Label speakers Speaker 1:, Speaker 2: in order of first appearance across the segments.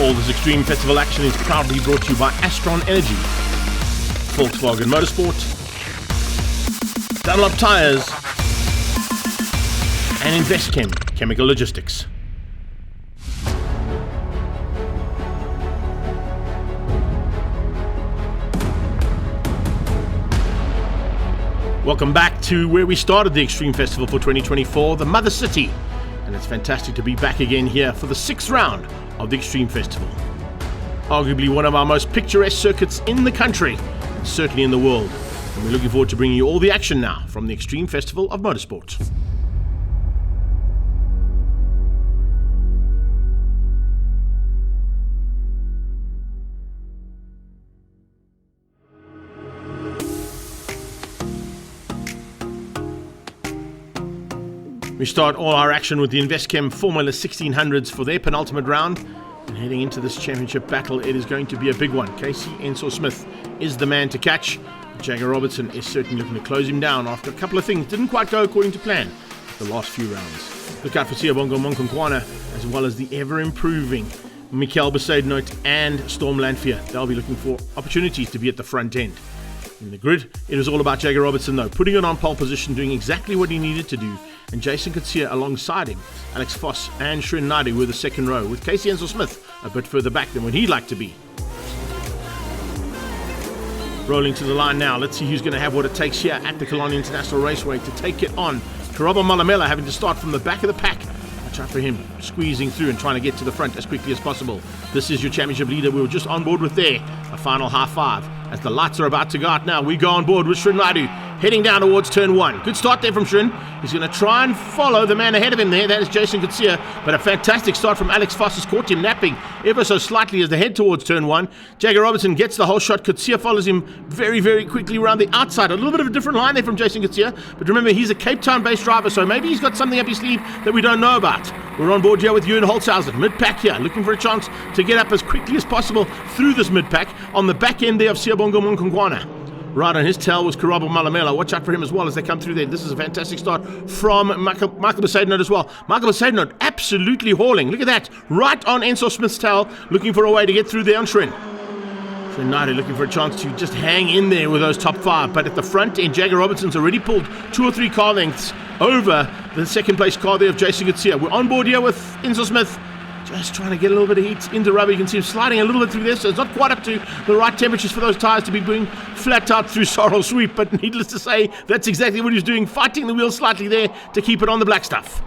Speaker 1: All this Extreme Festival action is proudly brought to you by Astron Energy, Volkswagen Motorsport, Dunlop Tires, and Investchem Chemical Logistics. Welcome back to where we started the Extreme Festival for 2024, the Mother City. And it's fantastic to be back again here for the 6th round of the Extreme Festival. Arguably one of our most picturesque circuits in the country, and certainly in the world. And we're looking forward to bringing you all the action now from the Extreme Festival of Motorsport. We start all our action with the Investchem Formula 1600s for their penultimate round. And heading into this championship battle, it is going to be a big one. Casey Ensor-Smith is the man to catch. Jagger Robertson is certainly looking to close him down after a couple of things didn't quite go according to plan the last few rounds. Look out for Siyabonga Monkonkwana, as well as the ever-improving Michael Besaidnout and Storm Lanphier. They'll be looking for opportunities to be at the front end. In the grid, it was all about Jagger Robertson, though, putting it on pole position, doing exactly what he needed to do, and Jason Kutsia alongside him. Alex Voss and Shren Naidu were the second row, with Casey Ensor-Smith a bit further back than what he'd like to be. Rolling to the line now, let's see who's going to have what it takes here at the Killarney International Raceway to take it on. Karabo Malamela having to start from the back of the pack. Watch out for him, squeezing through and trying to get to the front as quickly as possible. This is your championship leader we were just on board with there. A final half five. As the lights are about to go out now, we go on board with Shren Naidu, heading down towards turn one. Good start there from Shren. He's going to try and follow the man ahead of him there. That is Jason Kutsia. But a fantastic start from Alex Voss has caught him napping ever so slightly as they head towards turn one. Jagger Robertson gets the whole shot. Kutsia follows him very, very quickly around the outside. A little bit of a different line there from Jason Kutsia. But remember, he's a Cape Town-based driver, so maybe he's got something up his sleeve that we don't know about. We're on board here with Ewan Holzhausen, mid-pack here, looking for a chance to get up as quickly as possible through this mid-pack on the back end there of Siyabonga Monkonkwana. Right on his tail was Karabo Malamela. Watch out for him as well as they come through there. This is a fantastic start from Michael Besaidnout as well. Michael Besaidnout absolutely hauling. Look at that. Right on Ensor-Smith's tail, looking for a way to get through there on Shren. Shren Naidu looking for a chance to just hang in there with those top five. But at the front end, Jagger Robertson's already pulled 2 or 3 car lengths over the second place car there of Jason Kutsia. We're on board here with Ensor-Smith. Just trying to get a little bit of heat into rubber. You can see him sliding a little bit through there, so it's not quite up to the right temperatures for those tyres to be going flat out through sorrel sweep. But needless to say, that's exactly what he's doing, fighting the wheel slightly there to keep it on the black stuff.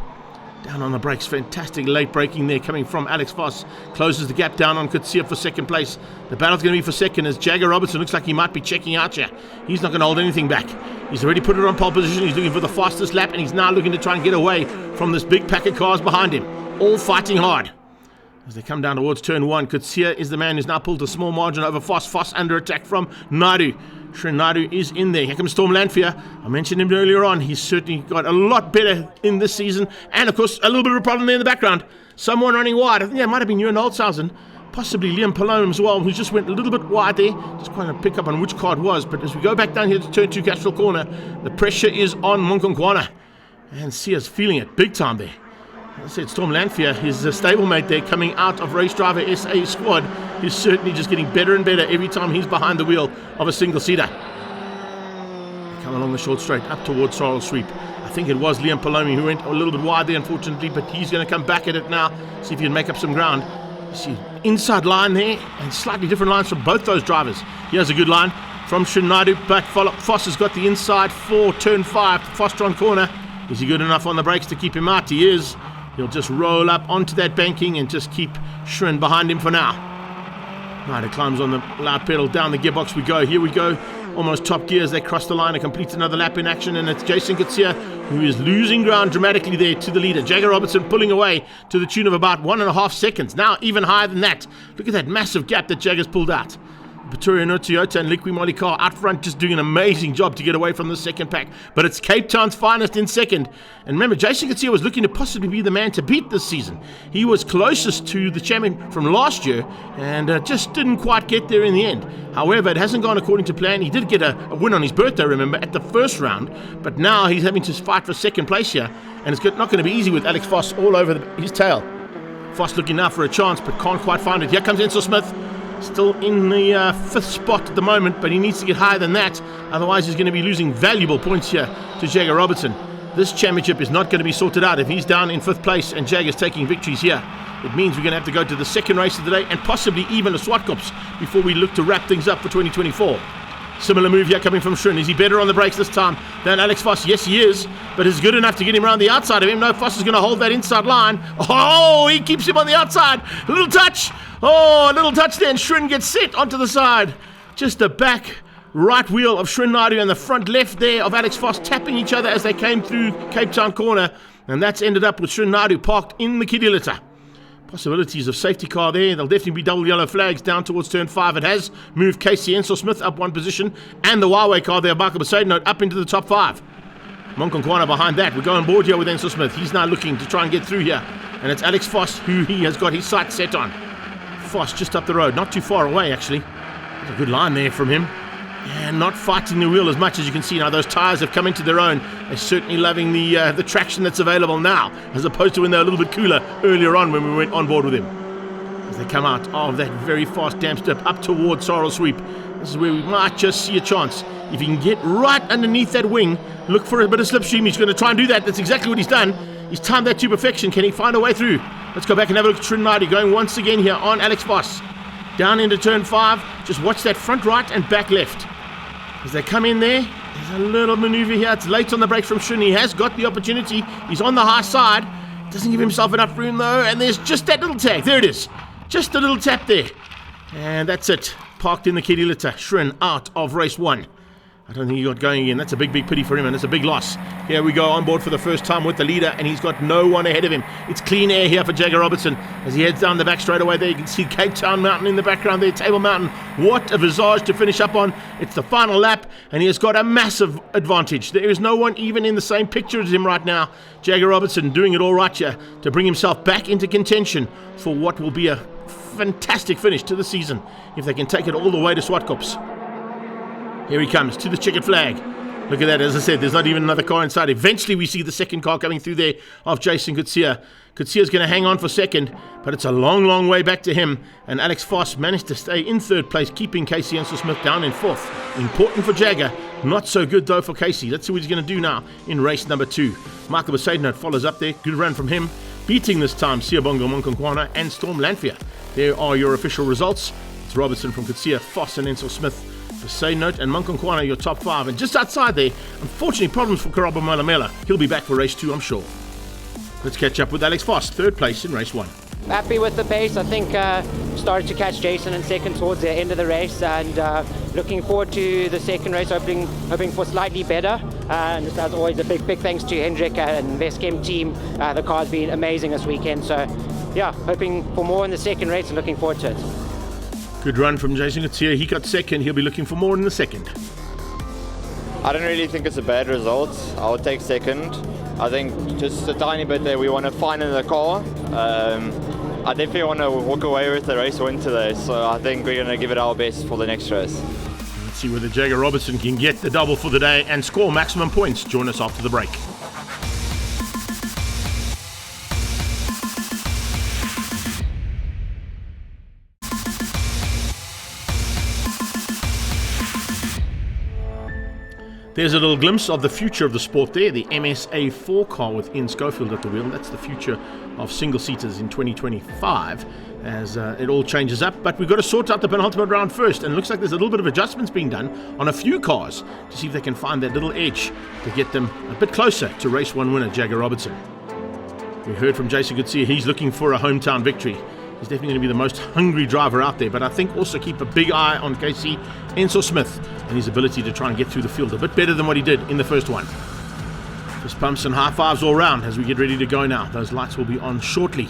Speaker 1: Down on the brakes, fantastic late braking there coming from Alex Voss. Closes the gap down on Kutsia for second place. The battle's going to be for second as Jagger Robertson looks like he might be checking out here. He's not going to hold anything back. He's already put it on pole position. He's looking for the fastest lap, and he's now looking to try and get away from this big pack of cars behind him. All fighting hard. As they come down towards turn one, Kutsia is the man who's now pulled a small margin over Voss. Voss under attack from Naidu. Shren Naidu is in there. Here comes Storm Lanphier. I mentioned him earlier on. He's certainly got a lot better in this season. And, of course, a little bit of a problem there in the background. Someone running wide. I think it might have been Ewan Holzhausen. Possibly Liam Palome as well, who just went a little bit wide there. Just trying to pick up on which car it was. But as we go back down here to turn two, Castral Corner, the pressure is on Monkonkwana. And Sia's feeling it big time there. I said Storm Lanphier, his stablemate there coming out of Race Driver SA squad, is certainly just getting better and better every time he's behind the wheel of a single-seater. Come along the short straight up towards Sorrel Sweep. I think it was Liam Palome who went a little bit wide there, unfortunately, but he's going to come back at it now, see if he can make up some ground. You see inside line there, and slightly different lines from both those drivers. Here's a good line from Shren Naidu, but Voss has got the inside for turn 5, Fostron corner. Is he good enough on the brakes to keep him out? He is. He'll just roll up onto that banking and just keep Shren behind him for now. Naidu climbs on the loud pedal, down the gearbox we go. Here we go, almost top gears. They cross the line and complete another lap in action, and it's Jason Kutsia who is losing ground dramatically there to the leader. Jagger Robertson pulling away to the tune of about 1.5 seconds. Now even higher than that. Look at that massive gap that Jagger's pulled out. Pretoria no Toyota and Liqui Moly car out front just doing an amazing job to get away from the second pack. But it's Cape Town's finest in second. And remember, Jason Kutsia was looking to possibly be the man to beat this season. He was closest to the champion from last year and just didn't quite get there in the end. However, it hasn't gone according to plan. He did get a win on his birthday, remember, at the first round. But now he's having to fight for second place here. And it's not going to be easy with Alex Voss all over his tail. Foss looking now for a chance, but can't quite find it. Here comes Enzo Smith. Still in the 5th spot at the moment, but he needs to get higher than that. Otherwise, he's going to be losing valuable points here to Jagger Robertson. This championship is not going to be sorted out if he's down in 5th place and Jagger's taking victories here. It means we're going to have to go to the second race of the day and possibly even a Swartkops before we look to wrap things up for 2024. Similar move here coming from Shrun. Is he better on the brakes this time than Alex Foss? Yes, he is, but is good enough to get him around the outside of him. No, Foss is going to hold that inside line. Oh, he keeps him on the outside. A little touch. Oh, a little touch there, and Shrun gets set onto the side. Just the back right wheel of Shrun Naidu and the front left there of Alex Foss tapping each other as they came through Cape Town corner, and that's ended up with Shrun Naidu parked in the kiddie litter. Possibilities of safety car there. There'll definitely be double yellow flags down towards turn 5. It has moved Casey Enzo Smith up one position, and the Huawei car there, Barker Besaidnote, up into the top 5. Monkonkwana behind that. We're going board here with Enzo Smith. He's now looking to try and get through here, and it's Alex Foss who he has got his sights set on. Foss just up the road, not too far away actually. There's a good line there from him. And not fighting the wheel as much as you can see now. Those tyres have come into their own. They're certainly loving the traction that's available now, as opposed to when they were a little bit cooler earlier on when we went on board with him. As they come out of that very fast damp step up towards Sorrel Sweep, this is where we might just see a chance. If he can get right underneath that wing, look for a bit of slipstream. He's going to try and do that. That's exactly what he's done. He's timed that to perfection. Can he find a way through? Let's go back and have a look at Trinidad going once again here on Alex Foss. Down into turn 5. Just watch that front right and back left. As they come in there, there's a little maneuver here. It's late on the break from Shrun. He has got the opportunity. He's on the high side. Doesn't give himself enough room though. And there's just that little tag. There it is. Just a little tap there. And that's it. Parked in the kiddie litter. Shrun out of race 1. I don't think he got going again. That's a big pity for him, and it's a big loss. Here we go on board for the first time with the leader, and he's got no one ahead of him. It's clean air here for Jagger Robertson as he heads down the back straight away there. You can see Cape Town Mountain in the background there, Table Mountain. What a visage to finish up on. It's the final lap, and he has got a massive advantage. There is no one even in the same picture as him right now. Jagger Robertson doing it all right here to bring himself back into contention for what will be a fantastic finish to the season if they can take it all the way to Swartkops. Here he comes to the checkered flag. Look at that. As I said, there's not even another car inside. Eventually we see the second car coming through there of Jason Kutsia. Kutsia's going to hang on for second, but it's a long way back to him. And Alex Foss managed to stay in 3rd place, keeping Casey Enzo Smith down in 4th. Important for Jagger. Not so good though for Casey. Let's see what he's going to do now in race number 2. Michael Besaidnote follows up there. Good run from him. Beating this time Siabongo Monkonkwana and Storm Lanfear. There are your official results. It's Robertson from Kutsia, Foss and Enzo Smith. Besaidnote and Monkonkwana, your top 5. And just outside there, unfortunately, problems for Karabo Malamela. He'll be back for race 2, I'm sure. Let's catch up with Alex Foss, 3rd place in race 1.
Speaker 2: Happy with the pace. I think started to catch Jason in second towards the end of the race, and looking forward to the second race, hoping for slightly better. And just as always, a big thanks to Hendrik and Investchem team. The car's been amazing this weekend, so yeah, hoping for more in the second race and looking forward to it.
Speaker 1: Good run from Jason Kutsia. He got second. He'll be looking for more in the second.
Speaker 3: I don't really think it's a bad result. I would take second. I think just a tiny bit there we want to find in the car. I definitely want to walk away with the race win today, so I think we're going to give it our best for the next race.
Speaker 1: Let's see whether Jagger Robertson can get the double for the day and score maximum points. Join us after the break. There's a little glimpse of the future of the sport there, the MSA 4 car with Ian Schofield at the wheel. That's the future of single-seaters in 2025 as it all changes up. But we've got to sort out the penultimate round first, and it looks like there's a little bit of adjustments being done on a few cars to see if they can find that little edge to get them a bit closer to race 1 winner, Jagger Robertson. We heard from Jason Kutsia, he's looking for a hometown victory. He's definitely going to be the most hungry driver out there, but I think also keep a big eye on Casey Enzo Smith and his ability to try and get through the field a bit better than what he did in the first one. Fist pumps and high fives all round as we get ready to go now. Those lights will be on shortly,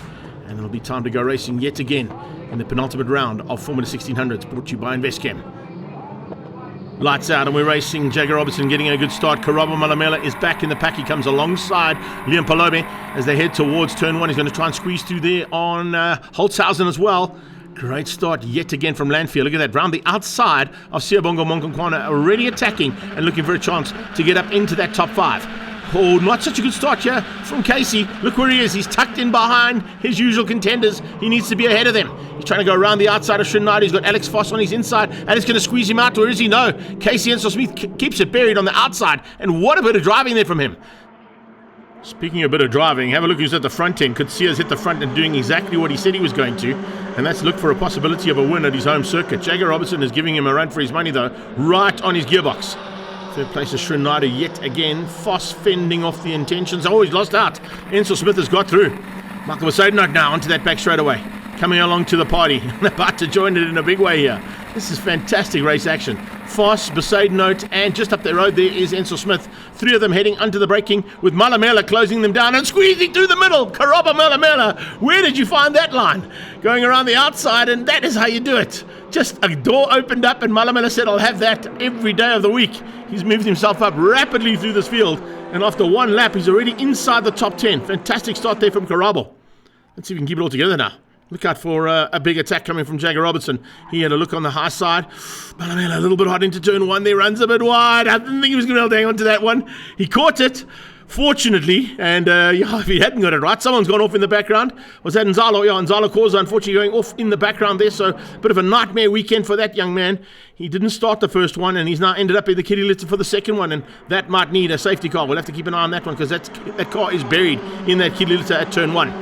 Speaker 1: and it'll be time to go racing yet again in the penultimate round of Formula 1600s, brought to you by Investchem. Lights out and we're racing. Jagger Robertson getting a good start. Karabo Malamela is back in the pack. He comes alongside Liam Palobe as they head towards turn 1. He's going to try and squeeze through there on Holtzhausen as well. Great start yet again from Lanfear. Look at that. Round the outside of Siabongo Monkonkwana, already attacking and looking for a chance to get up into that top 5. Oh, not such a good start here from Casey. Look where he is. He's tucked in behind his usual contenders. He needs to be ahead of them. He's trying to go around the outside of Srinadi. He's got Alex Foss on his inside, and it's going to squeeze him out. Or is he? No. Casey Enso-Smith keeps it buried on the outside, and what a bit of driving there from him. Speaking of a bit of driving, have a look who's at the front end. Kutsio's hit the front and doing exactly what he said he was going to, and that's look for a possibility of a win at his home circuit. Jagger Robertson is giving him a run for his money, though, right on his gearbox. Third place is Srinadi yet again. Foss fending off the intentions. Oh, he's lost out. Enso-Smith has got through. Michael Besaidnout now onto that back straight away. Coming along to the party. About to join it in a big way here. This is fantastic race action. Foss, Besaidnout, and just up the road there is Enso-Smith. Three of them heading onto the braking with Malamela closing them down and squeezing through the middle. Karaba Malamela. Where did you find that line? Going around the outside, and that is how you do it. Just a door opened up and Malamela said, I'll have that every day of the week. He's moved himself up rapidly through this field, and after one lap, he's already inside the top 10. Fantastic start there from Karabo. Let's see if we can keep it all together now. Look out for a big attack coming from Jagger Robertson. He had a look on the high side. Malamela a little bit hot into turn one there, runs a bit wide. I didn't think he was going to be able to hang on to that one. He caught it, fortunately, and if he hadn't got it right, someone's gone off in the background. Was that Nzalo? Yeah, Nzalo Khoza unfortunately going off in the background there, so a bit of a nightmare weekend for that young man. He didn't start the first one, and he's now ended up in the kiddie litter for the second one, and that might need a safety car. We'll have to keep an eye on that one, because that car is buried in that kiddie litter at turn one.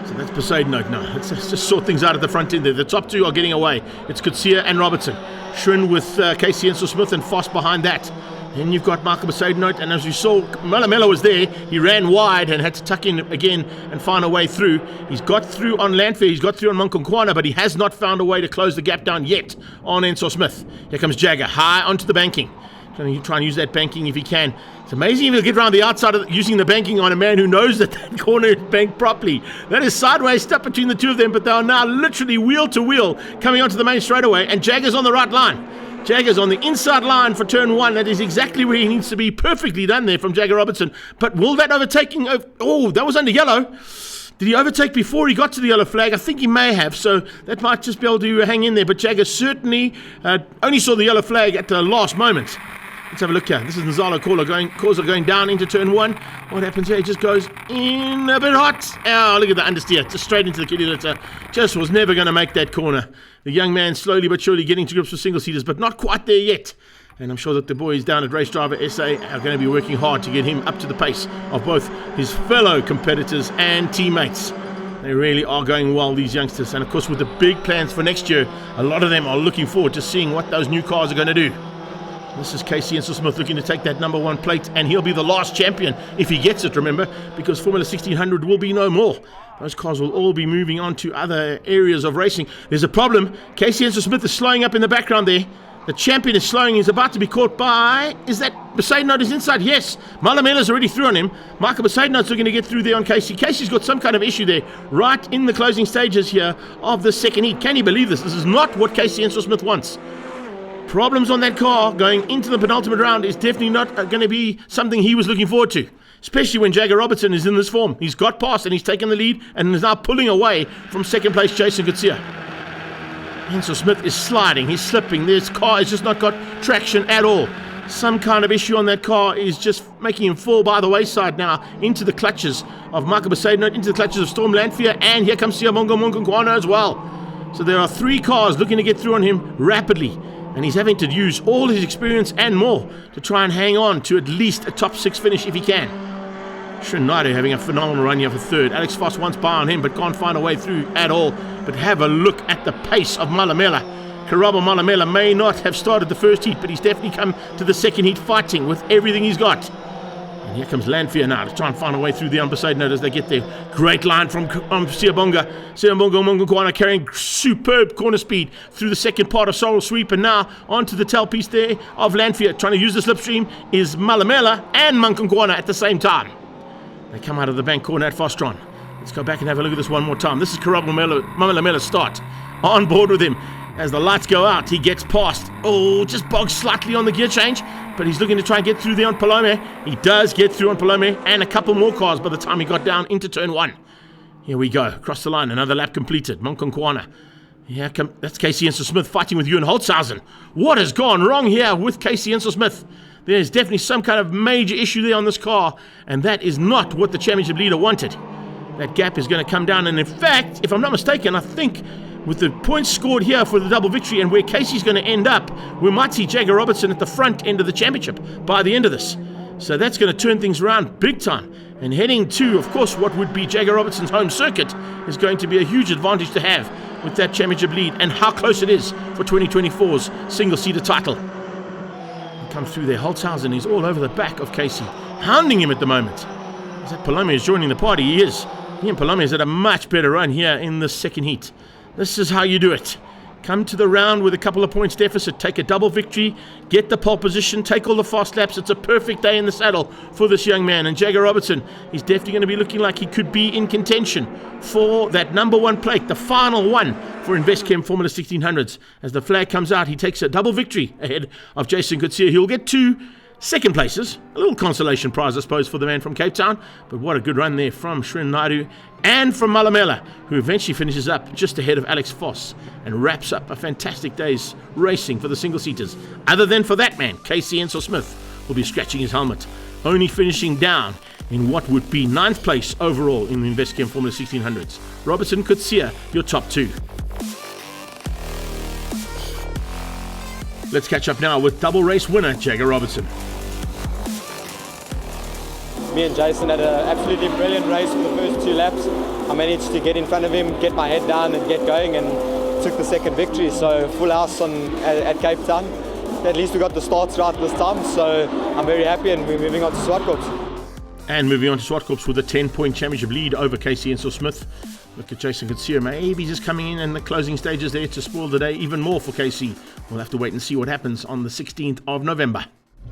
Speaker 1: So that's Besaidnout now. Let's just sort things out at the front end there. The top two are getting away. It's Kutsia and Robertson. Shrin with Casey Enso-Smith and Foss behind that. Then you've got Michael Besaidnout, and as you saw, Malamela was there. He ran wide and had to tuck in again and find a way through. He's got through on Landfair, he's got through on Monkonkwana, but he has not found a way to close the gap down yet on Enso-Smith. Here comes Jagger, high onto the banking. Trying to try and use that banking if he can. It's amazing if he'll get around the outside of using the banking on a man who knows that corner is banked properly. That is sideways stuff between the two of them, but they are now literally wheel to wheel coming onto the main straightaway, and Jagger's on the right line. Jagger's on the inside line for turn one. That is exactly where he needs to be. Perfectly done there from Jagger Robertson. But will that overtaking... Oh, that was under yellow. Did he overtake before he got to the yellow flag? I think he may have, so that might just be able to hang in there. But Jagger certainly only saw the yellow flag at the last moment. Let's have a look here. This is Nzalo Khoza going down into turn one. What happens here? He just goes in a bit hot. Oh, look at the understeer. Just straight into the kiddie litter. Just was never going to make that corner. The young man slowly but surely getting to grips with single-seaters, but not quite there yet. And I'm sure that the boys down at Race Driver SA are going to be working hard to get him up to the pace of both his fellow competitors and teammates. They really are going well, these youngsters. And of course, with the big plans for next year, a lot of them are looking forward to seeing what those new cars are going to do. This is Casey Enso-Smith looking to take that number one plate, and he'll be the last champion if he gets it, remember, because Formula 1600 will be no more. Those cars will all be moving on to other areas of racing. There's a problem. Casey Enso-Smith is slowing up in the background there. The champion is slowing. He's about to be caught by... Is that Besaidnout is inside? Yes. Malamela's already through on him. Michael Besaidnout's looking to get through there on Casey. Casey's got some kind of issue there right in the closing stages here of the second heat. Can you believe this? This is not what Casey Enso-Smith wants. Problems on that car going into the penultimate round is definitely not going to be something he was looking forward to, especially when Jagger Robertson is in this form. He's got past and he's taken the lead and is now pulling away from second place Jason Kutsia. Enso-Smith is sliding, he's slipping. This car has just not got traction at all. Some kind of issue on that car is just making him fall by the wayside now into the clutches of Michael Besaidnout, into the clutches of Storm Landfair, and here comes Siamongo Monkonkwana as well. So there are three cars looking to get through on him rapidly. And he's having to use all his experience and more to try and hang on to at least a top six finish if he can. Srinadi having a phenomenal run here for third. Alex Foss wants by on him but can't find a way through at all. But have a look at the pace of Malamela. Karabo Malamela may not have started the first heat, but he's definitely come to the second heat fighting with everything he's got. And here comes Landfair now to try and find a way through the Besaidnout as they get there. Great line from Siabonga. Siabonga Monkonkwana carrying superb corner speed through the second part of Sorrel Sweep, and now onto the tail piece there of Landfair. Trying to use the slipstream is Malamela and Monkonkwana at the same time. They come out of the bank corner at Fostron. Let's go back and have a look at this one more time. This is Karabo Malamela's start. On board with him. As the lights go out, he gets past. Oh, just bogs slightly on the gear change, but he's looking to try and get through there on Palome. He does get through on Palome, and a couple more cars by the time he got down into turn one. Here we go. Across the line, another lap completed. Monkonkwana. That's Casey Enso-Smith fighting with Ewan Holtzhausen. What has gone wrong here with Casey Enso-Smith? There's definitely some kind of major issue there on this car, and that is not what the championship leader wanted. That gap is going to come down, and in fact, if I'm not mistaken, I think with the points scored here for the double victory and where Casey's going to end up, we might see Jagger Robertson at the front end of the championship by the end of this. So that's going to turn things around big time. And heading to, of course, what would be Jagger Robertson's home circuit is going to be a huge advantage to have with that championship lead and how close it is for 2024's single-seater title. He comes through there. Holtzhausen is all over the back of Casey, hounding him at the moment. Is that Palome is joining the party? He is. He and Palome has had a much better run here in the second heat. This is how you do it. Come to the round with a couple of points deficit, take a double victory, get the pole position, take all the fast laps. It's a perfect day in the saddle for this young man. And Jagger Robertson is definitely going to be looking like he could be in contention for that number one plate, the final one for Investchem Formula 1600s. As the flag comes out, he takes a double victory ahead of Jason Coetzee. He'll get two second places, a little consolation prize, I suppose, for the man from Cape Town. But what a good run there from Shren Naidu and from Malamela, who eventually finishes up just ahead of Alex Voss and wraps up a fantastic day's racing for the single-seaters. Other than for that man, Casey Ensor Smith will be scratching his helmet, only finishing down in what would be 9th place overall in the Investchem Formula 1600s. Robertson, Coetzee, your top two. Let's catch up now with double race winner Jagger Robertson.
Speaker 4: Me and Jason had an absolutely brilliant race for the first 2 laps. I managed to get in front of him, get my head down and get going, and took the second victory. So full house at Cape Town. At least we got the starts right this time, so I'm very happy, and we're moving on to Swartkorps.
Speaker 1: And moving on to Swartkorps with a 10-point championship lead over Casey Ensor Smith. Look at Jason Coetzee, maybe just coming in the closing stages there to spoil the day even more for Casey. We'll have to wait and see what happens on the 16th of November.